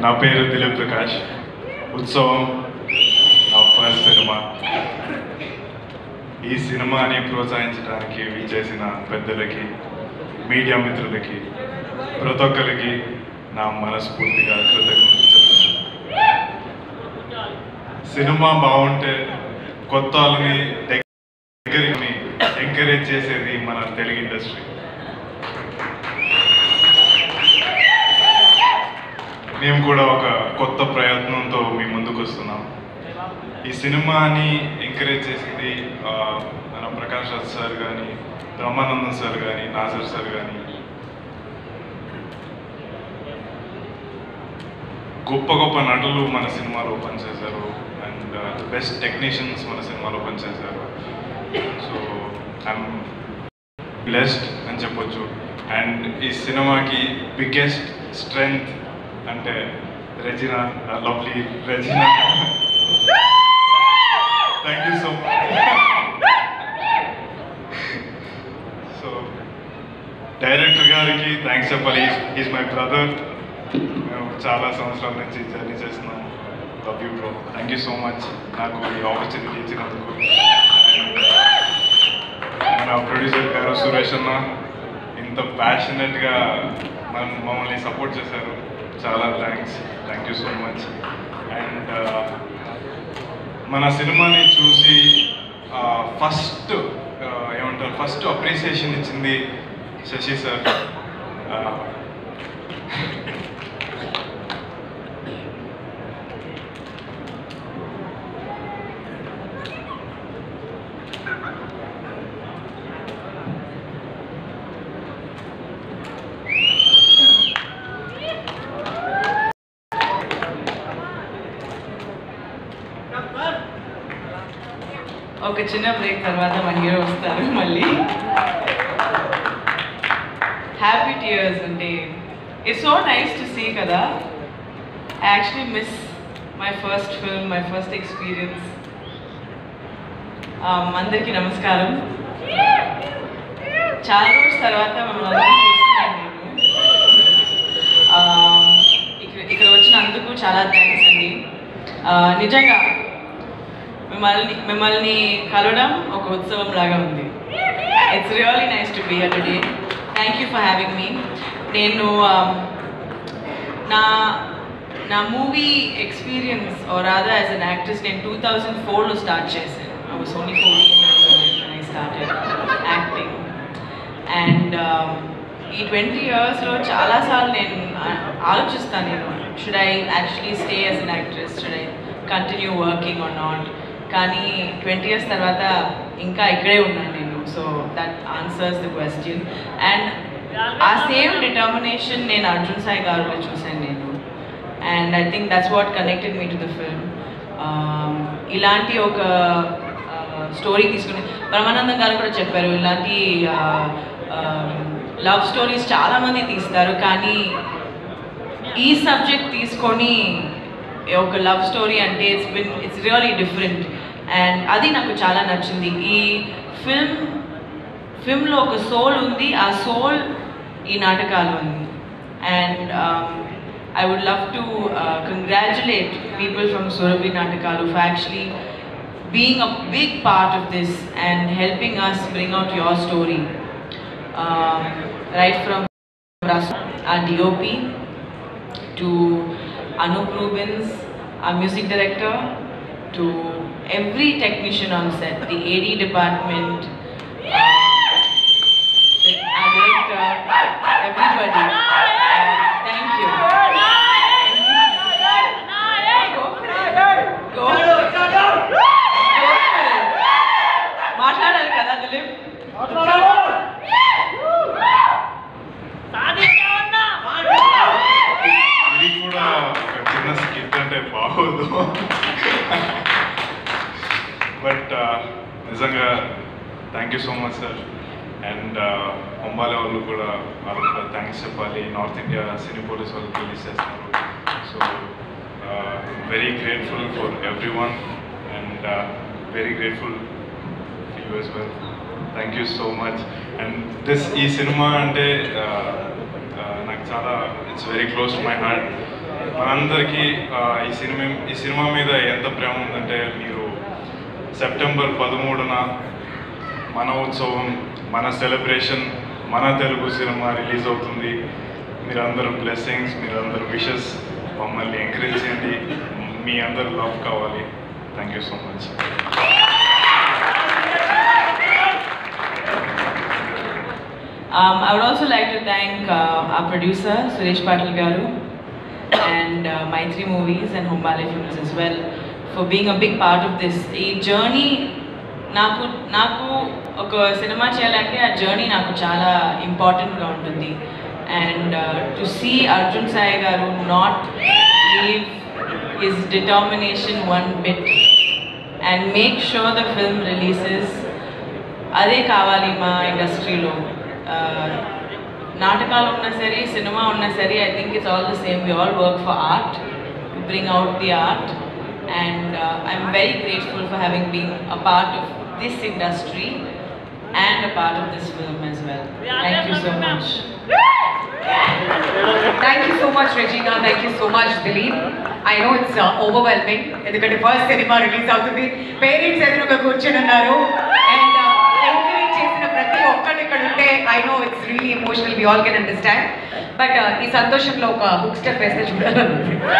నా పేరు దిలీప్ ప్రకాష్. ఉత్సవం నా ఫస్ట్ సినిమా. ఈ సినిమాని ప్రోత్సహించడానికి విచ్చేసిన పెద్దలకి, మీడియా మిత్రులకి, ప్రతి ఒక్కరికి నా మనస్ఫూర్తిగా కృతజ్ఞతలు చెప్తున్నాను. సినిమా బాగుంటే కొత్త వాళ్ళని దగ్గరికి ఎంకరేజ్ చేసేది మన తెలుగు ఇండస్ట్రీ. మేము కూడా ఒక కొత్త ప్రయత్నంతో మీ ముందుకు వస్తున్నాం. ఈ సినిమాని ఎంకరేజ్ చేసింది మన ప్రకాష్ రాజ్ సార్ కానీ, బ్రహ్మానందం సార్ కానీ, నాజర్ సార్ కానీ, గొప్ప గొప్ప నటులు మన సినిమాలో పనిచేశారు. అండ్ బెస్ట్ టెక్నీషియన్స్ మన సినిమాలో పనిచేశారు. సో ఐఎమ్ బ్లెస్డ్ అని చెప్పొచ్చు. అండ్ ఈ సినిమాకి బిగ్గెస్ట్ స్ట్రెంగ్త్ అంటే Regina, lovely Regina. Thank you so much. So director గారికి థ్యాంక్స్ చెప్పాలి. Is my brother. మేము చాలా సంవత్సరాల నుంచి జర్నీ చేస్తున్నాము. Love you bro. Thank you so much నాకు ఈ ఆపర్చునిటీ ఇచ్చినందుకు. మన ప్రొడ్యూసర్ గారు సురేష్ అన్న ఇంత ప్యాషనెట్గా మమ్మల్ని సపోర్ట్ చేశారు. చాలా thank you so much. And మన సినిమాని చూసి ఫస్ట్ అప్రిసియేషన్ ఇచ్చింది శశి సార్. ఒక చిన్న బ్రేక్ తర్వాత మన హీరో వస్తారు మళ్ళీ. హ్యాపీ టీయర్స్ అంటే it's so nice to see కదా. I actually miss my first film, my first experience. అందరికీ నమస్కారం. చాలా రోజుల తర్వాత మిమ్మల్ని చూస్తున్నాను నేను. ఇక్కడ వచ్చినందుకు చాలా థ్యాంక్స్ అండి. నిజంగా మిమ్మల్ని కలవడం ఒక ఉత్సవం లాగా ఉంది. It's really nice to be here today. Thank you for having me. నేను నా movie experience or rather as an actress నేను 2004లో స్టార్ట్ చేశాను. I was only 14 years old when I started acting. And ఈ 20 yearsలో చాలాసార్లు నేను ఆలోచిస్తాను, నేను should I actually stay as an actress, should I continue working or not. కానీ 20 years తర్వాత ఇంకా ఇక్కడే ఉన్నాను నేను. So that answers the question. And ఆ సేమ్ డిటర్మినేషన్ నేను అర్జున్ సాయి గారిలో చూశాను నేను. And I think that's what connected me to the film. ఇలాంటి ఒక స్టోరీ తీసుకుని బ్రహ్మానందం గారు కూడా చెప్పారు, ఇలాంటి లవ్ స్టోరీస్ చాలామంది తీస్తారు, కానీ ఈ సబ్జెక్ట్ తీసుకొని ఒక లవ్ స్టోరీ అంటే ఇట్స్ రియల్లీ డిఫరెంట్. అండ్ అది నాకు చాలా నచ్చింది. ఈ ఫిల్మ్లో ఒక సోల్ ఉంది, ఆ సోల్ ఈ నాటకాలు ఉంది. And I would love to congratulate people from Surabhi నాటకాలు for actually being a big part of this and helping us bring out your story. Right from our DOP to Anup Rubens, our music director, to every technician on set, the AD department, our director, everybody. Thank you. మాట్లాడాలి కదా దిలీప్. ఇది కూడా ఒక చిన్న skit అంటే బాగోదు. But నిజంగా thank you so much sir. And అంబాలే వాళ్ళు కూడా థ్యాంక్స్ చెప్పాలి. నార్త్ ఇండియా సినీ పోలీస్ వాళ్ళకి రిలీజ్ చేస్తున్నారు. So very grateful for every one and very grateful for you as well. Thank you so much. And ఈ cinema అంటే నాకు చాలా it's very close to my heart. మనందరికీ ఈ cinema మీద ఎంత ప్రేమ ఉందంటే మీరు సెప్టెంబర్ 13న మన ఉత్సవం, మన సెలబ్రేషన్, మన తెలుగు సినిమా రిలీజ్ అవుతుంది. మీరందరూ బ్లెస్సింగ్స్, మీరందరూ విషెస్ మమ్మల్ని ఎంకరేజ్ చేయండి. మీ అందరూ లవ్ కావాలి. Thank you so much. I would also like to thank our producer Suresh Patil Garu and Maitri Movies and Hombale Films as well for being a big part of this. Ee journey నాకు ఒక cinema చేయాలంటే ఆ journey నాకు చాలా ఇంపార్టెంట్గా ఉంటుంది. And to see Arjun Sai గారు not leave his determination one bit and make sure the film releases, అదే కావాలి మా ఇండస్ట్రీలో. నాటకాలు ఉన్నా సరే, సినిమా ఉన్నా సరే, I think it's all the same. We all work for art to bring out the art. And I'm very grateful for having been a part of this industry and a part of this film as well. Thank you so much. Thank you so much, Regina. Thank you so much, Dilip. I know it's overwhelming. ఎందుకంటే first cinema release అవుతుంది, parents ఎదురుగా కూర్చొని ఉన్నారు and encourage చేసిన ప్రతి ఒక్కరు ఇక్కడ ఉంటే I know it's really emotional. We all can understand. But ఈ సంతోషంలో ఒక హుక్ స్టెప్ వేస్తే చూడాలనుకుంటున్నాను.